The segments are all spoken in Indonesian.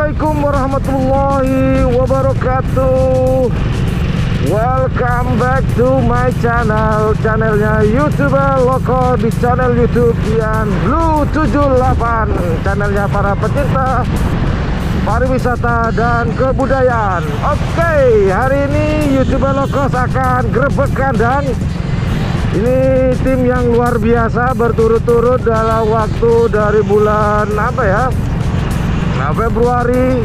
Assalamualaikum warahmatullahi wabarakatuh. Welcome back to my channelnya YouTuber Loko di channel YouTube Ian Blue 78, channelnya para pecinta pariwisata dan kebudayaan. Oke, hari ini YouTuber Lokos akan grebek kandang. Ini tim yang luar biasa berturut-turut dalam waktu dari bulan Februari,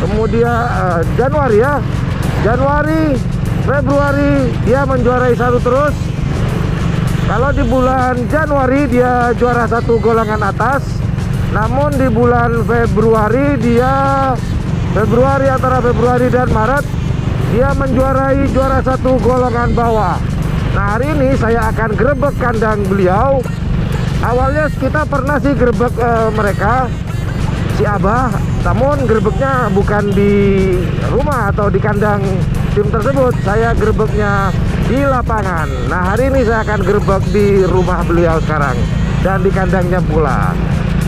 kemudian Januari, Februari dia menjuarai satu terus. Kalau di bulan Januari dia juara satu golongan atas, namun di bulan Februari antara Februari dan Maret dia menjuarai juara satu golongan bawah. Nah, hari ini saya akan grebek kandang beliau. Awalnya kita pernah sih grebek mereka, si Abah, namun grebeknya bukan di rumah atau di kandang tim tersebut. Saya grebeknya di lapangan. Nah, hari ini saya akan grebek di rumah beliau sekarang dan di kandangnya pula.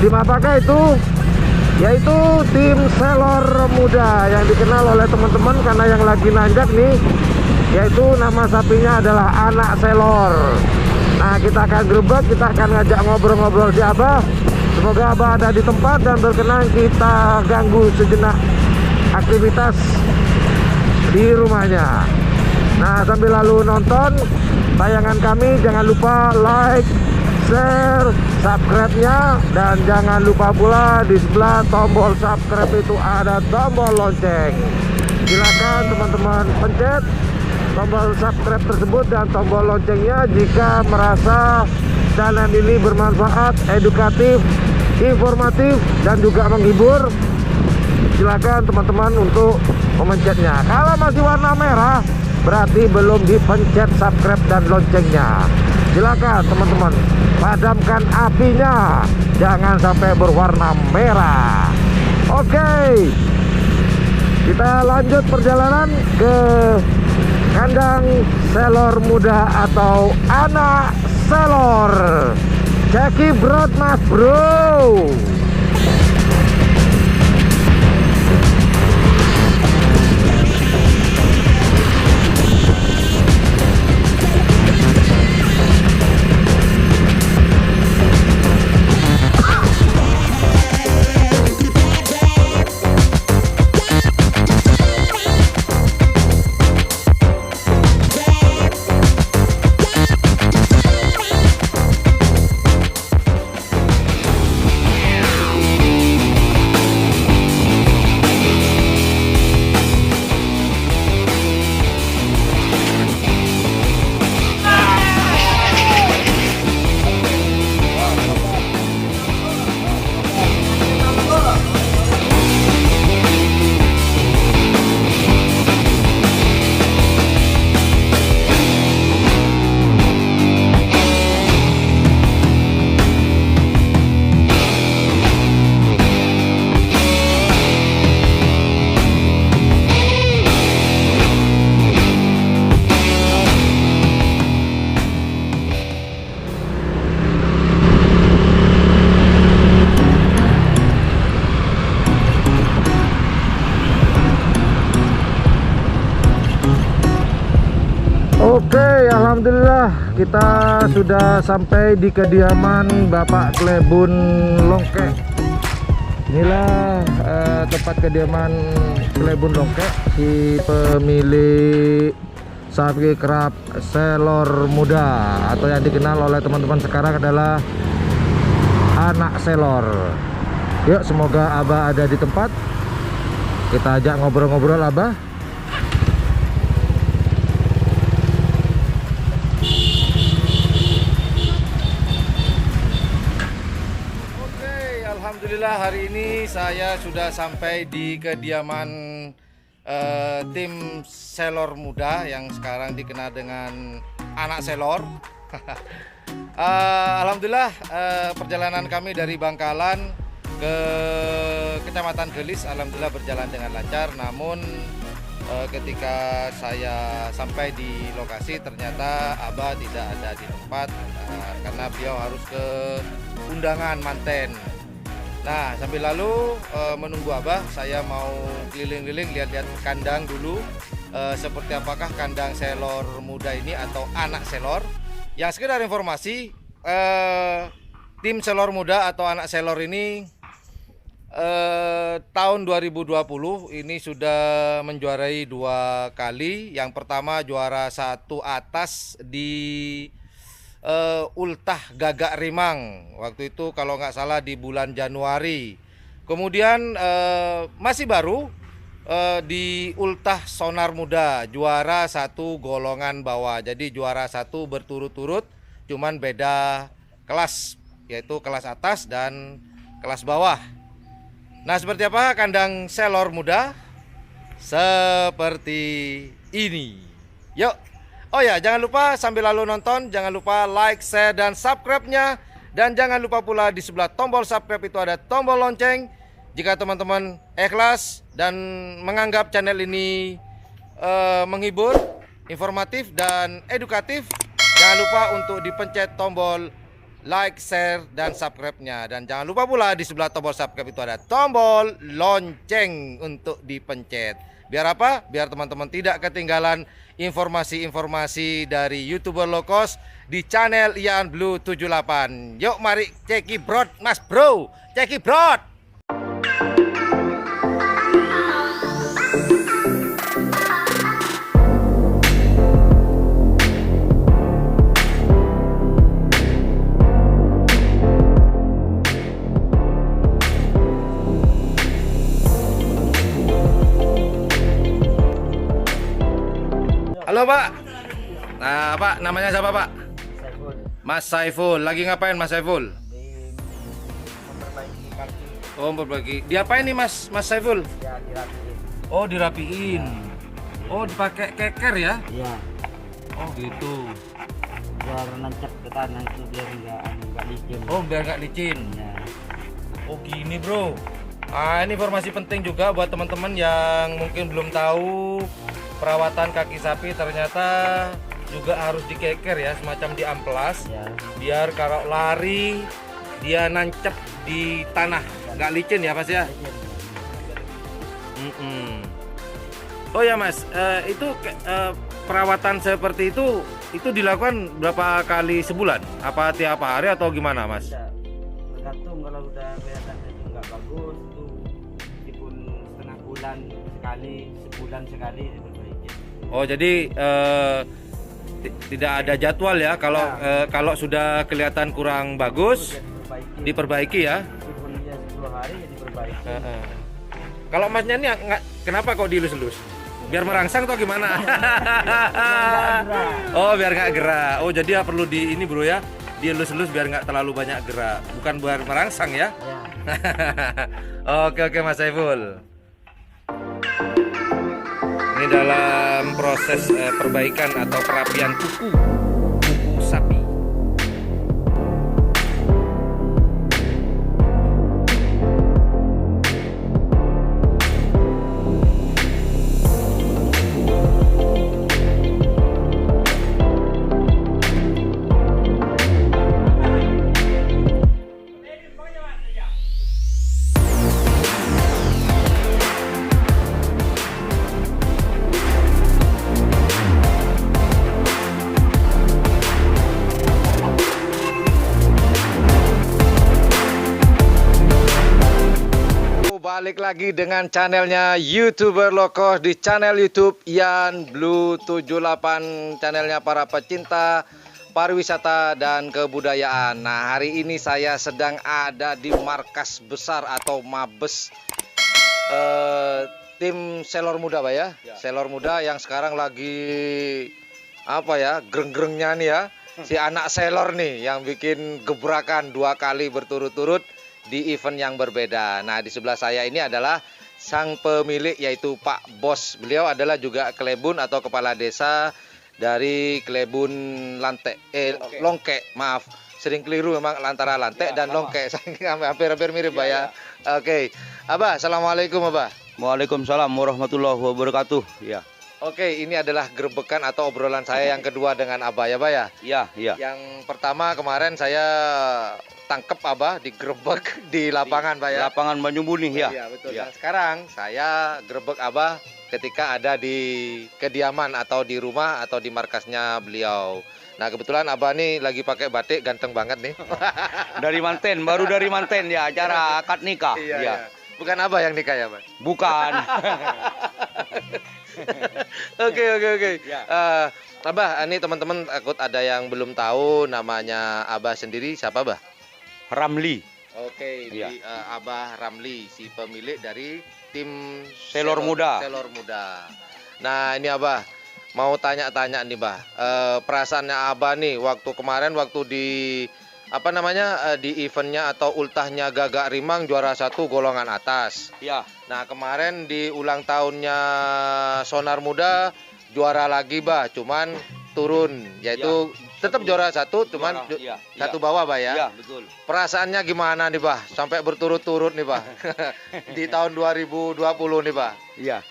Tim apakah itu? Yaitu tim selor muda yang dikenal oleh teman-teman karena yang lagi nanjak nih, yaitu nama sapinya adalah anak selor. Nah, kita akan grebek, kita akan ngajak ngobrol-ngobrol si Abah. Semoga Abah ada di tempat dan berkenan kita ganggu sejenak aktivitas di rumahnya. Nah, sambil lalu nonton tayangan kami, jangan lupa like, share, subscribe-nya, dan jangan lupa pula di sebelah tombol subscribe itu ada tombol lonceng. Silakan teman-teman pencet tombol subscribe tersebut dan tombol loncengnya jika merasa channel ini bermanfaat, edukatif, informatif, dan juga menghibur. Silakan teman-teman untuk memencetnya. Kalau masih warna merah berarti belum dipencet subscribe dan loncengnya. Silakan teman-teman padamkan apinya, jangan sampai berwarna merah. Oke, kita lanjut perjalanan ke kandang selor muda atau anak selor. Jackie Broad mas bro. Oke, alhamdulillah kita sudah sampai di kediaman Bapak Klebun Longke. Inilah tempat kediaman Klebun Longke, si pemilik sapi kerap selor muda atau yang dikenal oleh teman-teman sekarang adalah anak selor. Yuk, semoga Abah ada di tempat. Kita ajak ngobrol-ngobrol Abah. Alhamdulillah, hari ini saya sudah sampai di kediaman tim selor muda yang sekarang dikenal dengan anak selor. Alhamdulillah, perjalanan kami dari Bangkalan ke Kecamatan Gelis alhamdulillah berjalan dengan lancar. Namun ketika saya sampai di lokasi ternyata Abah tidak ada di tempat karena beliau harus ke undangan manten. Nah, sambil lalu menunggu Abah, saya mau keliling-keliling lihat-lihat kandang dulu. Seperti apakah kandang selor muda ini atau anak selor. Yang sekedar informasi, tim selor muda atau anak selor ini tahun 2020 ini sudah menjuarai 2 kali. Yang pertama juara 1 atas di Ultah Gagak Rimang, waktu itu kalau nggak salah di bulan Januari. Kemudian masih baru di Ultah Sonar Muda, juara 1 golongan bawah. Jadi juara 1 berturut-turut, cuman beda kelas, yaitu kelas atas dan kelas bawah. Nah, seperti apa kandang selor muda? Seperti ini. Yuk. Oh ya, jangan lupa sambil lalu nonton, jangan lupa like, share, dan subscribe-nya. Dan jangan lupa pula di sebelah tombol subscribe itu ada tombol lonceng. Jika teman-teman ikhlas dan menganggap channel ini menghibur, informatif, dan edukatif, jangan lupa untuk dipencet tombol like, share, dan subscribe-nya. Dan jangan lupa pula di sebelah tombol subscribe itu ada tombol lonceng untuk dipencet. Biar apa? Biar teman-teman tidak ketinggalan informasi-informasi dari YouTuber low cost di channel Ian Blue 78. Yuk mari cekibrot Mas Bro, cekibrot. Halo Pak. Nah Pak, namanya siapa Pak? Saiful. Mas Saiful. Lagi ngapain Mas Saiful? Memperbaiki kaki. Oh, memperbaiki. Diapain nih Mas Saiful? Ya dirapiin. Oh, dirapiin. Oh, dipakai keker ya? Iya. Oh, gitu. Biar nancap ke tanah itu biar nggak licin. Oh, biar nggak licin. Ya. Oh, gini bro. Ini informasi penting juga buat teman-teman yang mungkin belum tahu. Perawatan kaki sapi ternyata juga harus dikeker ya, semacam diamplas. Ya. Biar kalau lari dia nancep di tanah, nggak licin ya Mas ya. Oh ya Mas, itu perawatan seperti itu dilakukan berapa kali sebulan? Apa tiap hari atau gimana Mas? Tidak. Tergantung kalau udah kelihatan itu nggak bagus itu meskipun setengah bulan sekali, sebulan sekali diperbaiki. Oh jadi tidak ada jadwal ya kalau kalau sudah kelihatan kurang bagus diperbaiki ya. Meskipun dia 10 hari ya diperbaiki. Kalau Masnya ini kenapa kok dielus-elus? Biar merangsang atau gimana? Oh biar nggak gerak. Oh jadi ya perlu di ini bro ya, dielus-elus biar nggak terlalu banyak gerak, bukan biar merangsang ya. Ya. Oke Mas Saiful. Ini dalam proses perbaikan atau perapian kuku sapi. Balik lagi dengan channelnya YouTuber Low-Cost di channel YouTube Ian Blue 78, channelnya para pecinta pariwisata dan kebudayaan. Nah, hari ini saya sedang ada di markas besar atau mabes tim selor muda Pak ya. Selor muda yang sekarang lagi apa ya, greng-grengnya nih ya. Si anak selor nih yang bikin gebrakan 2 kali berturut-turut di event yang berbeda. Nah, di sebelah saya ini adalah sang pemilik yaitu Pak Bos. Beliau adalah juga kelebun atau kepala desa dari Kelebun Longke. Maaf, sering keliru memang antara Lantek dan Longke. Hampir mirip Pak ya. Oke. Abah, assalamualaikum Abah. Waalaikumsalam warahmatullahi wabarakatuh. Ya. Oke, ini adalah gerebekan atau obrolan saya yang kedua dengan Abah ya, Bah ya. Iya, iya. Yang pertama kemarin saya tangkep Abah digerebek di lapangan, Bah ya. Lapangan Banjubuni ya. Iya, betul. Iya. Dan sekarang saya gerebek Abah ketika ada di kediaman atau di rumah atau di markasnya beliau. Nah, kebetulan Abah nih lagi pakai batik, ganteng banget nih. Dari Manten, baru dari Manten ya, acara akad nikah. Iya, Iya. iya. Bukan Abah yang nikah ya, Bah? Bukan. Oke. Ya. Abah, ini teman-teman takut ada yang belum tahu namanya Abah sendiri siapa, Bah? Ramli. Oke, Iya. Abah Ramli, si pemilik dari tim Selor Muda. Selor Muda. Nah, ini Abah mau tanya-tanya nih, Bah. Perasaannya Abah nih waktu kemarin waktu di di eventnya atau ultahnya Gagak Rimang juara 1 golongan atas. Ya. Nah, kemarin di ulang tahunnya Sonar Muda juara lagi, Bah, cuman turun, yaitu tetap juara 1, cuman Iya, satu bawah, Bah ya. Iya, betul. Perasaannya gimana nih, Bah? Sampai berturut-turut nih, Bah. Di tahun 2020 nih, Bah. Iya.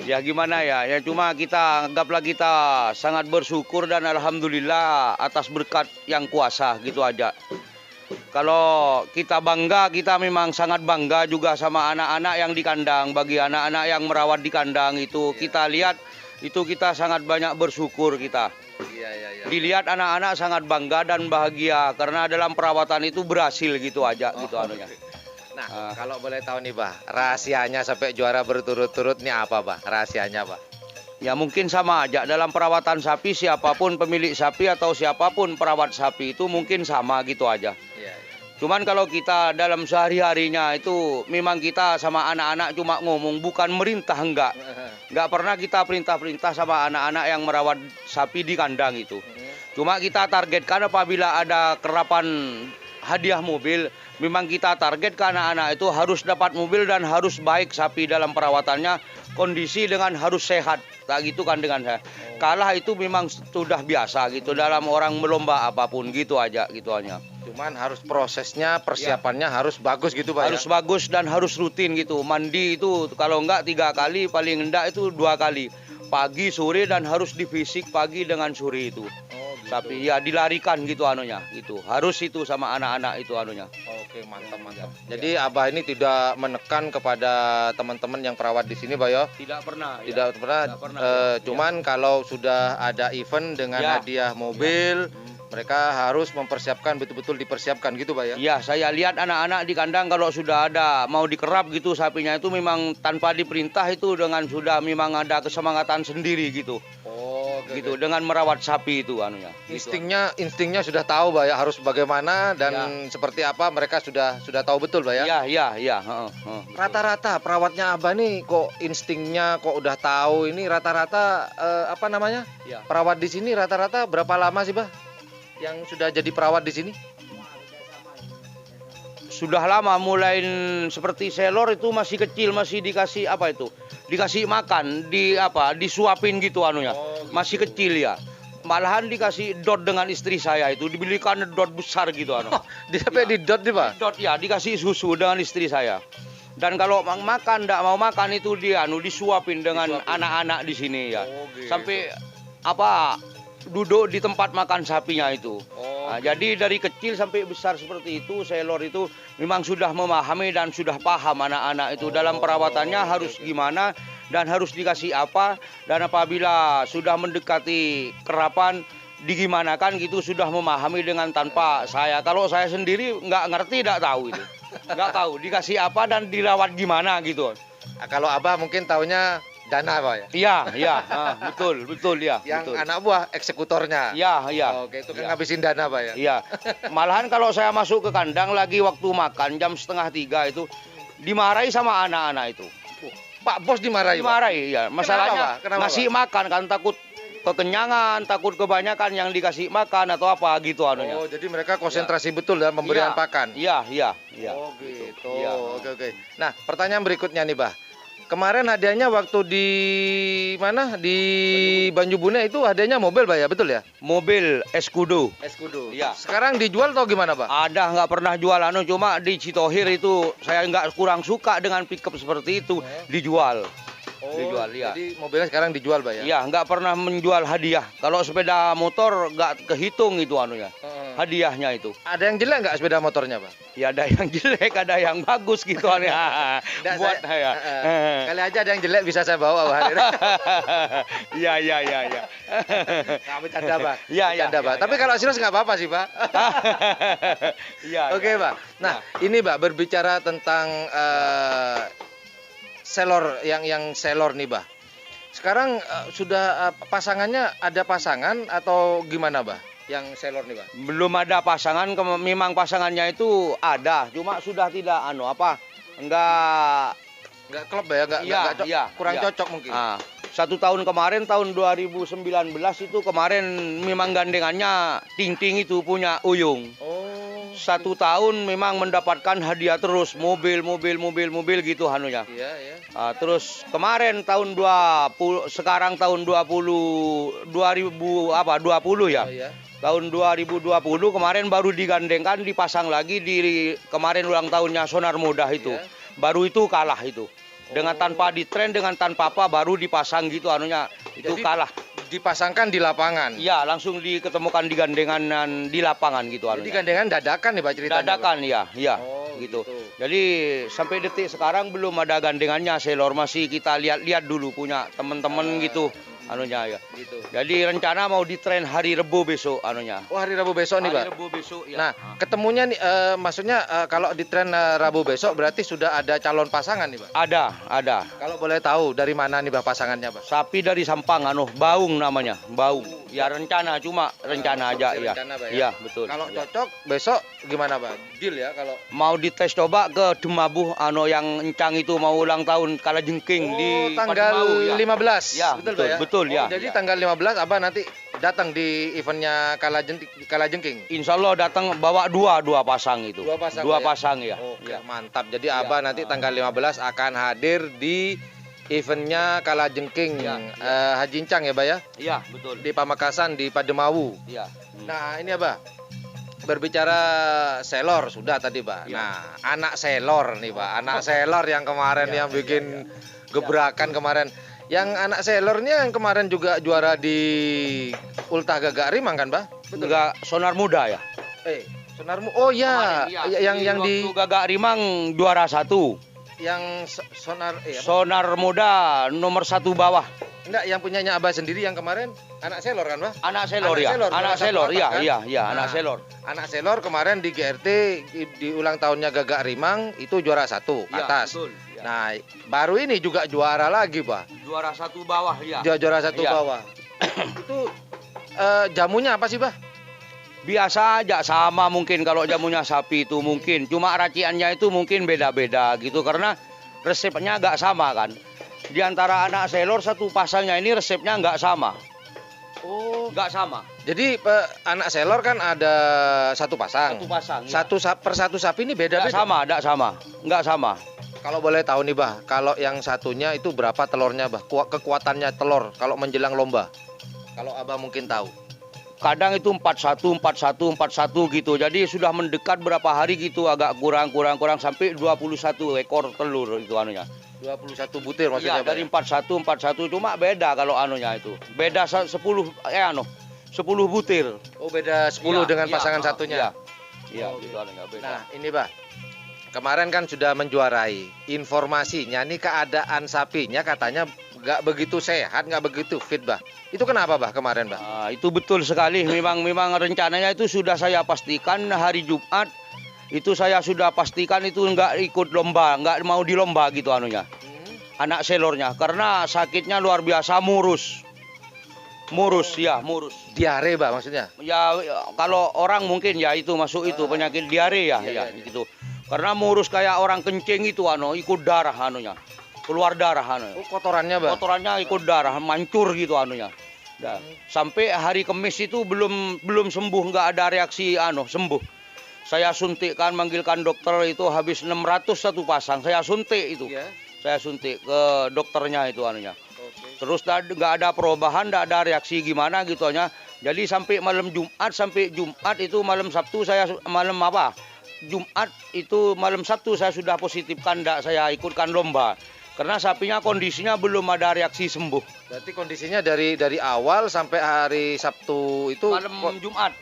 Ya gimana ya, ya cuma anggaplah kita sangat bersyukur dan alhamdulillah atas berkat yang kuasa gitu aja. Kalau kita bangga, kita memang sangat bangga juga sama anak-anak yang di kandang. Bagi anak-anak yang merawat di kandang itu kita lihat, itu kita sangat banyak bersyukur kita. Iya. Dilihat anak-anak sangat bangga dan bahagia karena dalam perawatan itu berhasil gitu aja gitu anunya. Nah, kalau boleh tahu nih, Bah, rahasianya sampai juara berturut-turut nih apa, Bah? Rahasianya, Bah? Ya mungkin sama aja dalam perawatan sapi, siapapun pemilik sapi atau siapapun perawat sapi itu mungkin sama gitu aja. Iya. Cuman kalau kita dalam sehari-harinya itu memang kita sama anak-anak cuma ngomong, bukan merintah, enggak pernah kita perintah-perintah sama anak-anak yang merawat sapi di kandang itu. Cuma kita targetkan apabila ada kerapan hadiah mobil, memang kita target ke anak-anak itu harus dapat mobil dan harus baik sapi dalam perawatannya, kondisi dengan harus sehat. Tak gitu kan dengan saya. Kalah itu memang sudah biasa gitu dalam orang melomba apapun gitu aja gitu hanya. Cuman harus prosesnya, persiapannya harus bagus gitu, Bah. Harus bagus dan harus rutin gitu. Mandi itu kalau enggak 3 kali, paling enggak itu 2 kali. Pagi, sore dan harus di fisik pagi dengan sore itu. Sapi ya dilarikan gitu anunya, gitu. Harus itu sama anak-anak itu anunya. Oke, mantap. Jadi Abah ini tidak menekan kepada teman-teman yang perawat di sini, Bah ya? Tidak pernah. Tidak pernah. Cuman kalau sudah ada event dengan hadiah mobil, mereka harus mempersiapkan, betul-betul dipersiapkan gitu, Bah ya? Iya, saya lihat anak-anak di kandang kalau sudah ada mau dikerap gitu sapinya itu memang tanpa diperintah itu dengan sudah memang ada kesemangatan sendiri gitu. Oh, gitu dengan merawat sapi itu anunya. Instingnya sudah tahu, Bah ya, harus bagaimana dan seperti apa mereka sudah tahu betul, Bah ya? Iya. Rata-rata perawatnya Abah nih kok instingnya kok udah tahu ini rata-rata perawat di sini rata-rata berapa lama sih, Bah? Yang sudah jadi perawat di sini? Sudah lama, mulai seperti Selor itu masih kecil, masih dikasih dikasih makan, disuapin gitu anunya. Masih kecil ya. Malahan dikasih dot dengan istri saya itu, dibelikan dot besar gitu anu. Sampai di dot nih, Pak? Dot ya, dikasih susu dengan istri saya. Dan kalau makan, enggak mau makan itu disuapin dengan anak-anak di sini ya. Gitu. Sampai duduk di tempat makan sapinya itu. Nah, jadi dari kecil sampai besar seperti itu, Selor itu memang sudah memahami dan sudah paham anak-anak itu dalam perawatannya harus gimana dan harus dikasih apa, dan apabila sudah mendekati kerapan digimanakan gitu sudah memahami dengan tanpa saya. Kalau saya sendiri nggak ngerti, nggak tahu itu. Nggak tahu dikasih apa dan dirawat gimana gitu. Nah, kalau Abah mungkin taunya dana, Pak ya? Iya, betul ya. Yang betul. anak buah eksekutornya. Iya. Oke, itu kan ngabisin dana, Pak ya? Iya. Malahan kalau saya masuk ke kandang lagi waktu makan jam 2:30 itu dimarahi sama anak-anak itu. Pak Bos dimarahi, Pak? Dimarahi, ya. Masalahnya Kenapa, ngasih makan kan takut kekenyangan, takut kebanyakan yang dikasih makan atau apa gitu anunya. Oh, jadi mereka konsentrasi betul dalam pemberian pakan. Iya. Oh, gitu. Iya. Oke. Nah, pertanyaan berikutnya nih, Bah. Kemarin hadiahnya waktu di mana? Di Banjubune itu hadiahnya mobil, Pak ya? Betul ya? Mobil Escudo. Iya. Sekarang dijual atau gimana, Pak? Ada, nggak pernah jual cuma di Citohir itu saya nggak kurang suka dengan pickup seperti itu dijual. Dijual, ya. Jadi mobilnya sekarang dijual, Pak ya? Iya, nggak pernah menjual hadiah. Kalau sepeda motor nggak kehitung itu anunya, hadiahnya itu. Ada yang jelek nggak sepeda motornya, Pak? Ya ada yang jelek, ada yang bagus gitu aneh. Buat saya. Kali aja ada yang jelek bisa saya bawa, Pak. Iya. Nggak bercanda, Pak. Iya, Bercanda, Pak. Tapi kalau serius nggak apa-apa sih, Pak. Iya. Oke, Pak. Nah, ini Pak berbicara tentang selor yang selor nih, Bah. Sekarang sudah pasangannya ada pasangan atau gimana, Bah? Yang selor nih, Bah? Belum ada pasangan, memang pasangannya itu ada, cuma sudah tidak Nggak klub ya, kurang cocok mungkin. 1 tahun kemarin, tahun 2019 itu kemarin memang gandengannya Ting-Ting itu punya Uyung. 1 tahun memang mendapatkan hadiah terus mobil gitu hanunya. Iya. Terus kemarin tahun 20 sekarang tahun 2020 ya. Iya. Tahun 2020 kemarin baru digandengkan dipasang lagi di kemarin ulang tahunnya Sonar Muda itu. Iya. Baru itu kalah itu. Dengan tanpa ditren, dengan tanpa apa baru dipasang gitu anunya. Itu Jadi, kalah. Dipasangkan di lapangan. Iya, langsung diketemukan di gandengan di lapangan gitu Jadi anunya. gandengan dadakan nih, Pak, ceritanya. Dadakan ya, Oh, gitu. gitu. Jadi sampai detik sekarang belum ada gandengannya selor, masih kita lihat dulu punya teman-teman gitu anunya ya. Gitu. Jadi rencana mau ditren hari Rebo besok anunya. Oh, hari Rabu besok nih, Pak. Hari Rebo besok ya. Nah, ketemunya nih maksudnya kalau di tren Rabu besok berarti sudah ada calon pasangan nih, Pak. Ada. Kalau boleh tahu dari mana nih, Pak, pasangannya, Pak? Sapi dari Sampang Baung namanya, Baung. Ya rencana aja masih ya. rencana, Pak, ya? Iya, betul. Kalau Ya. cocok besok gimana, Pak? Deal ya kalau Mau dites coba ke Demabuh yang encang itu mau ulang tahun Kalajengking di tanggal Pademau, ya. 15. Ya, betul, Pak, ya? betul, ya. Jadi Ya. tanggal 15 Abah nanti datang di eventnya Kalajengking. Insya Allah datang bawa dua pasang itu. Dua pasang, Dua Pak, ya? pasang ya. Oke, Ya. mantap. Jadi Abah nanti tanggal 15 akan hadir di eventnya Kalajengking Ya, Haji Incang ya, Pak, ya? Iya, betul. Di Pamekasan di Pademau. Iya. Nah, ini Abah. Berbicara selor sudah tadi, Pak. Ya. Nah, anak selor nih, Pak. Anak selor yang kemarin yang bikin gebrakan kemarin. Yang anak selornya yang kemarin juga juara di Ultah Gagak Rimang kan, Pak? Enggak, Sonar Muda ya. Sonarmu. Oh iya, Kemarin, iya. yang di waktu Gagak Rimang juara 1. yang sonar Sonar Muda nomor 1 bawah. enggak, yang punyanya Abah sendiri yang kemarin anak selor kan, Pak? Anak selor Anak ya. selor, Anak juara selor, 1 kan? iya, anak Nah, selor. Anak selor kemarin di GRT di ulang tahunnya Gagak Rimang itu juara 1 Iya, atas. betul, ya. Nah, baru ini juga juara lagi, Pak. Juara 1 bawah ya. Dia juara 1 Iya. bawah. Itu jamunya apa sih, Bah? Biasa aja, sama mungkin kalau jamunya sapi itu mungkin. Cuma raciannya itu mungkin beda-beda gitu karena resepnya nggak sama kan. Di antara anak selor satu pasangnya ini resepnya nggak sama. Oh, Nggak sama. jadi anak selor kan ada satu pasang. Satu pasang. Ya. Per satu sapi ini Nggak beda-beda. sama, nggak sama. Kalau boleh tahu nih, Bah, kalau yang satunya itu berapa telurnya, Bah? Kekuatannya telur kalau menjelang lomba. Kalau Abah mungkin tahu. Kadang itu 41 gitu. Jadi sudah mendekat berapa hari gitu agak kurang sampai 21 ekor telur itu anunya. 21 butir maksudnya, Iya, Bah, dari ya? 41 cuma beda kalau anunya itu. Beda 10 butir. Oh, beda 10 Iya, dengan iya, pasangan satunya. Iya, Oh, gitu anunya beda. Nah, ini, Bah. Kemarin kan sudah menjuarai. Informasinya nih keadaan sapinya katanya nggak begitu sehat, nggak begitu fit, Bah. Itu kenapa, Bah, kemarin, Bah? Nah, itu betul sekali. Memang rencananya itu sudah saya pastikan hari Jumat itu saya sudah pastikan itu nggak ikut lomba, nggak mau di lomba gitu anunya. Anak selornya karena sakitnya luar biasa murus. Murus. Diare, Bah, maksudnya. Ya kalau orang mungkin ya itu masuk itu penyakit diare ya, Iya. gitu. Karena murus kayak orang kencing itu ikut darah anunya. Keluar darah anunya. Oh, kotorannya, Bah. Kotorannya ikut darah, mancur gitu anunya. Nah, sampai hari Kamis itu belum sembuh, nggak ada reaksi sembuh. Saya suntikkan, manggilkan dokter itu habis 600 satu pasang. Saya suntik itu. Iya. Saya suntik ke dokternya itu anunya. Oke. Terus nggak ada perubahan, nggak ada reaksi gimana gitunya. Jadi sampai malam Jumat itu malam Sabtu Jumat itu malam Sabtu saya sudah positifkan, nggak saya ikutkan lomba. Karena sapinya kondisinya belum ada reaksi sembuh. Berarti kondisinya dari awal sampai hari Sabtu itu Malam Jumat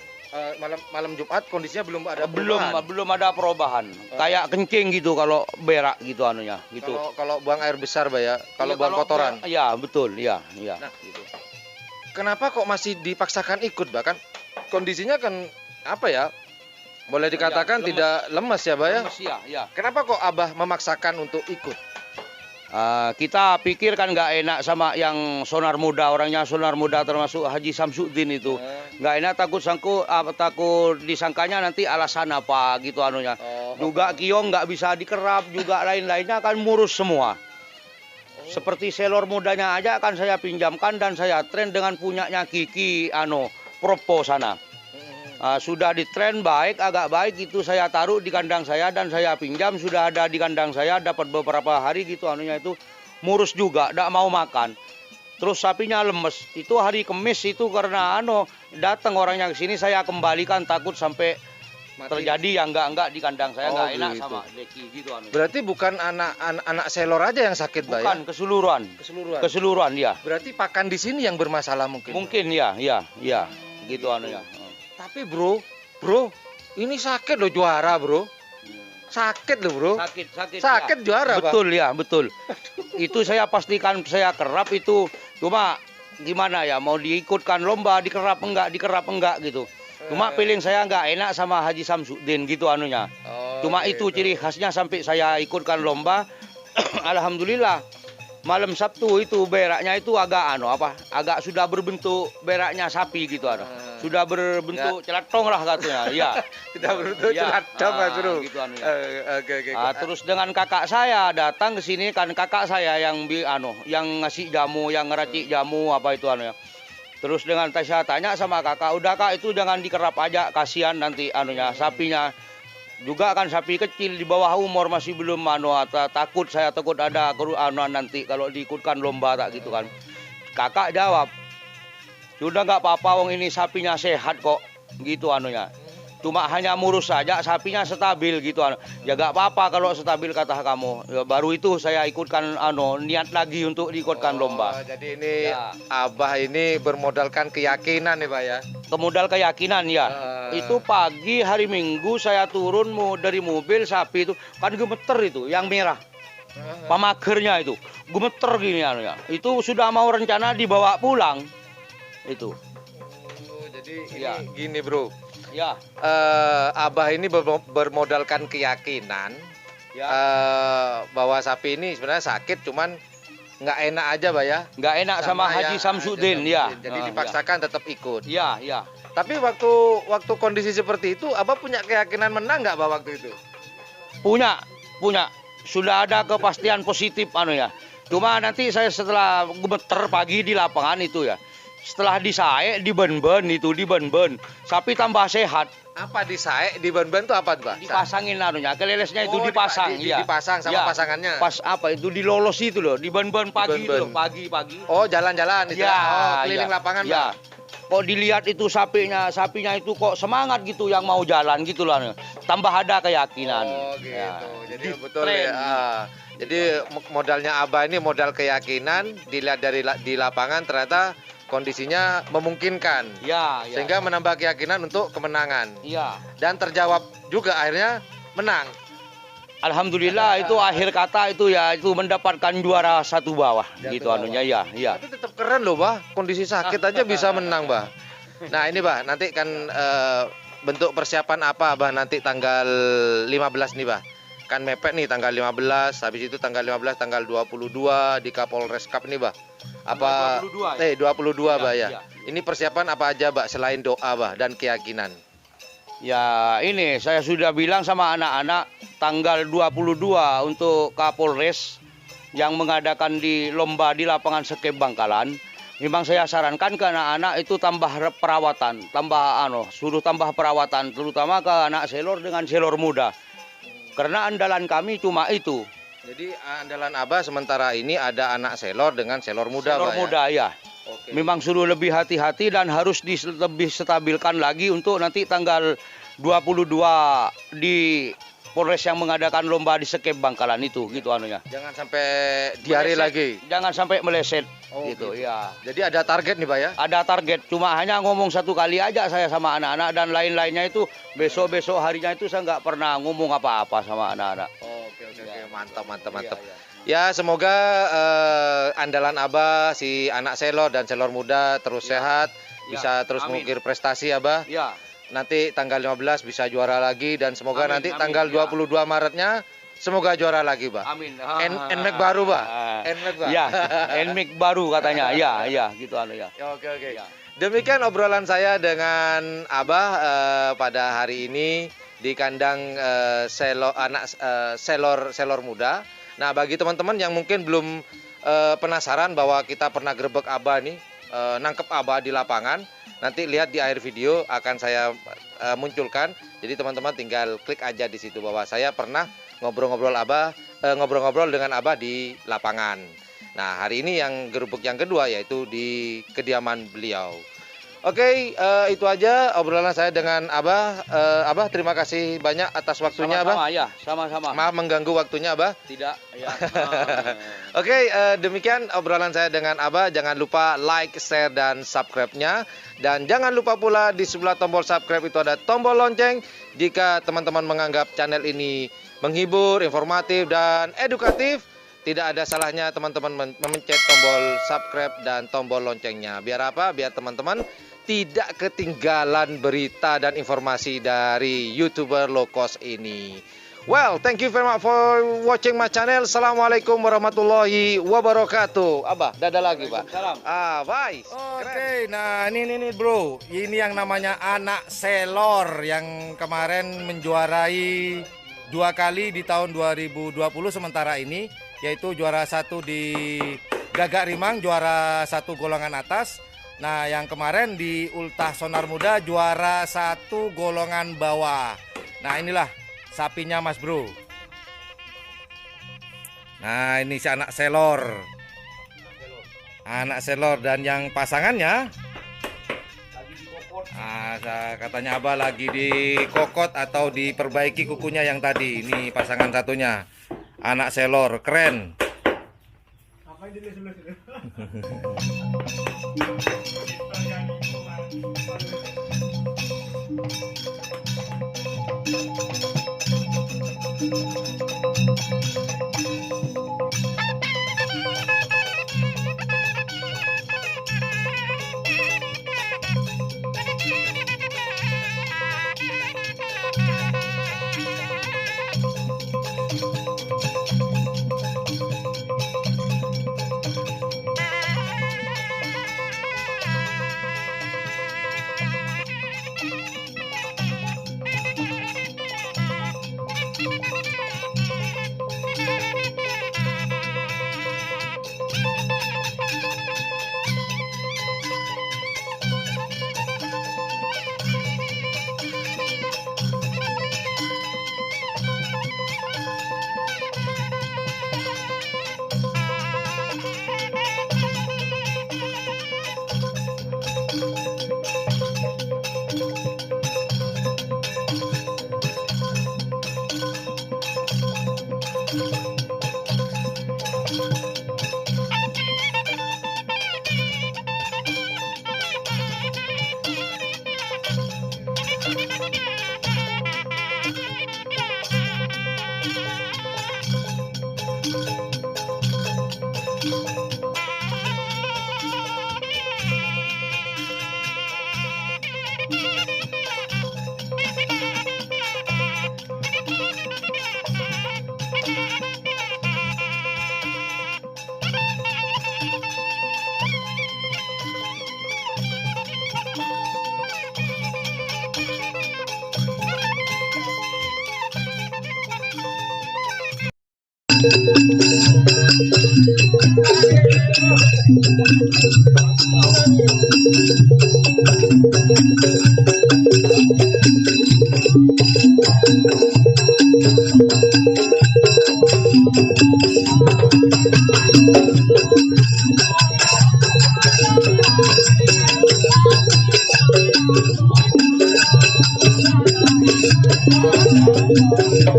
malam Jumat kondisinya belum ada perubahan. belum ada perubahan. Kayak kencing gitu kalau berak gitu anunya gitu. Kalau buang air besar, Bah ya. Kalau Iya, buang kotoran. Iya, betul. Iya. Nah, Gitu. Kenapa kok masih dipaksakan ikut, Bah? Kan kondisinya kan apa ya? Boleh dikatakan lemes. tidak lemes ya, Bah ya? Lemes, iya. Kenapa kok Abah memaksakan untuk ikut? Kita pikir kan nggak enak sama yang sonar muda, orangnya sonar muda termasuk Haji Samsudin itu. Nggak enak, takut disangkanya nanti alasan apa gitu anunya. Juga kiong nggak bisa dikerap, juga lain-lainnya kan murus semua. Seperti selor mudanya aja kan saya pinjamkan dan saya tren dengan punyanya Kiki Propo sana. Sudah ditren agak baik itu saya taruh di kandang saya dan saya pinjam, sudah ada di kandang saya dapat beberapa hari gitu anunya itu murus juga, tidak mau makan. Terus sapinya lemes. Itu hari Kamis itu karena datang orangnya ke sini saya kembalikan takut sampai terjadi yang enggak di kandang saya enggak enak gitu. sama Deki gitu anunya. Berarti bukan anak selor aja yang sakit, Bah ya? Bukan, keseluruhan. Keseluruhan ya. Berarti pakan di sini yang bermasalah mungkin. Mungkin ya. Gitu anunya. Tapi bro, ini sakit loh juara, bro. Sakit loh, bro. Sakit ya. juara, Pak. Betul ya, betul. Itu saya pastikan saya kerap itu. Cuma gimana ya, mau diikutkan lomba, dikerap enggak gitu. Cuma feeling saya enggak enak sama Haji Samsudin gitu anunya. Cuma itu ciri khasnya sampai saya ikutkan lomba. Alhamdulillah. Malam Sabtu itu beraknya itu agak agak sudah berbentuk beraknya sapi gitu Sudah berbentuk celatong lah katanya. Iya. Tidak berbentuk celatong, Mas Bro. Gitu anunya. Oke. Terus dengan kakak saya datang ke sini kan kakak saya yang yang ngasih jamu, yang ngeracik jamu apa itu anunya. Terus dengan saya tanya sama kakak, udah Kak itu jangan dikerap aja, kasihan nanti sapinya. Juga kan sapi kecil di bawah umur masih belum takut ada nanti kalau diikutkan lomba tak gitu kan. Kakak jawab, sudah nggak apa-apa wong ini sapinya sehat kok gitu anunya. Cuma hanya murus saja, sapinya stabil gitu Ya nggak apa-apa kalau stabil kata kamu. Ya, baru itu saya ikutkan niat lagi untuk diikutkan lomba. Jadi ini Abah ini bermodalkan keyakinan nih, Pak ya. Kemodal keyakinan ya. Itu pagi hari Minggu saya turun dari mobil sapi itu kan gemeter itu yang merah. Pamagernya itu gemeter gini ya. Itu sudah mau rencana dibawa pulang. Itu. Jadi ini gini, Bro. Ya. Abah ini bermodalkan keyakinan bahwa sapi ini sebenarnya sakit, cuman nggak enak aja, Bah ya. Nggak enak sama Haji Samsudin ya. Jadi dipaksakan tetap ikut. Iya. Tapi waktu kondisi seperti itu, Abah punya keyakinan menang nggak, Bah, waktu itu? Punya. Sudah ada kepastian positif Cuma nanti saya setelah gemeter pagi di lapangan itu ya. Setelah disaek, diben-ben, sapi tambah sehat. Apa disaek, diben-ben itu apa, Bah? Dipasangin kelelesnya itu dipasang. Dipasang sama pasangannya. Pas itu dilolos itu loh, diben-ben pagi itu loh, pagi. Oh, jalan-jalan itu. Keliling lapangan, Bah. Kok dilihat itu sapinya itu kok semangat gitu yang mau jalan gitu loh. Tambah ada keyakinan. Oh, gitu. Jadi betul ya. Jadi modalnya Abah ini modal keyakinan, dilihat di lapangan ternyata kondisinya memungkinkan. Sehingga menambah keyakinan untuk kemenangan. Dan terjawab juga akhirnya menang. Alhamdulillah itu akhir kata itu mendapatkan juara 1 bawah gitu anunya ya. Tapi tetap keren loh, Bah. Kondisi sakit aja bisa menang, Bah. Nah, ini, Bah, nanti kan bentuk persiapan apa, Bah, nanti tanggal 15 nih, Bah. Kan mepet nih tanggal 15, habis itu tanggal 15 tanggal 22 di Kapolres Cup nih, Bah. Apa 22 Bah ya. Ini persiapan apa aja, Bah, selain doa, Bah, dan keyakinan? Ya, ini saya sudah bilang sama anak-anak tanggal 22 untuk Kapolres yang mengadakan di lomba di lapangan Sekep Bangkalan. Memang saya sarankan ke anak-anak itu tambah perawatan, suruh tambah perawatan terutama ke anak selor dengan selor muda. Karena andalan kami cuma itu. Jadi andalan Abah sementara ini ada anak selor dengan selor muda, Selor muda ya. Oke. Memang suruh lebih hati-hati dan harus lebih stabilkan lagi untuk nanti tanggal 22 di Polres yang mengadakan lomba di Sekep Bangkalan itu, gitu anunya. Jangan sampai diare lagi. Jangan sampai meleset, Oh, gitu, gitu. ya. Jadi ada target nih Pak ya? Ada target, cuma hanya ngomong satu kali aja saya sama anak-anak, dan lain-lainnya itu besok-besok harinya itu saya nggak pernah ngomong apa-apa sama anak-anak. Oke, Ya. mantap. Iya, iya. Ya, semoga andalan Abah, si anak selor dan selor muda terus Ya. sehat, Ya, bisa terus amin. mengukir prestasi Abah. Ya, Nanti tanggal 15 bisa juara lagi, dan semoga Amin, nanti amin, tanggal ya. 22 Maretnya semoga juara lagi, Pak. amin. NMAX baru, Pak. NMAX, Pak. Ya, NMAX baru katanya. Ya, gitu anu ya. Ya, oke. Ya. Demikian obrolan saya dengan Abah pada hari ini di kandang selor muda. Nah, bagi teman-teman yang mungkin belum penasaran bahwa kita pernah grebek Abah nih, nangkep Abah di lapangan, nanti lihat di akhir video akan saya munculkan. Jadi teman-teman tinggal klik aja di situ bahwa saya pernah ngobrol-ngobrol dengan Abah di lapangan. Nah, hari ini yang grebek yang kedua yaitu di kediaman beliau. Oke, itu aja obrolan saya dengan Abah. Abah, terima kasih banyak atas waktunya, Abah. Sama-sama, ya, sama-sama. Maaf mengganggu waktunya, Abah. Tidak, ya. Oke, demikian obrolan saya dengan Abah. Jangan lupa like, share, dan subscribe-nya. Dan jangan lupa pula di sebelah tombol subscribe itu ada tombol lonceng. Jika teman-teman menganggap channel ini menghibur, informatif, dan edukatif, tidak ada salahnya teman-teman memencet tombol subscribe dan tombol loncengnya. Biar apa? Biar teman-teman tidak ketinggalan berita dan informasi dari YouTuber low cost ini. Well, thank you very much for watching my channel. Assalamualaikum warahmatullahi wabarakatuh. Abah, dadah lagi, Pak. Salam. Bye. Oke, nah ini bro, ini yang namanya anak selor yang kemarin menjuarai 2 kali di tahun 2020 sementara ini, yaitu juara 1 di Gagak Rimang, juara 1 golongan atas. Nah, yang kemarin di Ultah Sonar Muda juara 1 golongan bawah. Nah, inilah sapinya Mas Bro. Nah, ini si anak selor. Anak selor, dan yang pasangannya katanya Abah lagi dikokot atau diperbaiki kukunya yang tadi. Ini pasangan satunya. Anak selor, keren.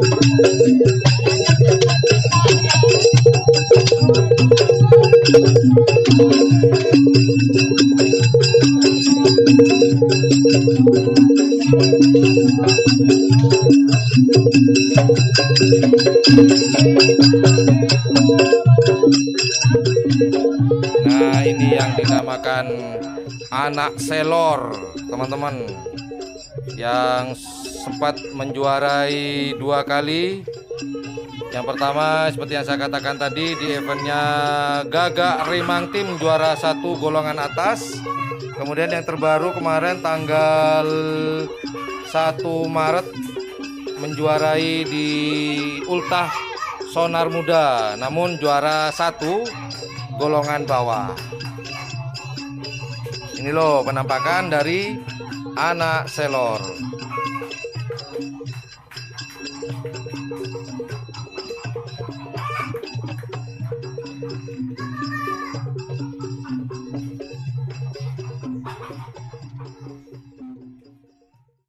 Thank you. Nah, ini yang dinamakan anak selor, teman-teman, yang sempat menjuarai 2 kali. Yang pertama seperti yang saya katakan tadi di eventnya Gagak Rimang Tim juara 1 golongan atas. Kemudian yang terbaru kemarin tanggal 1 Maret menjuarai di Ultah Sonar Muda, namun juara 1 golongan bawah. Ini loh penampakan dari anak selor.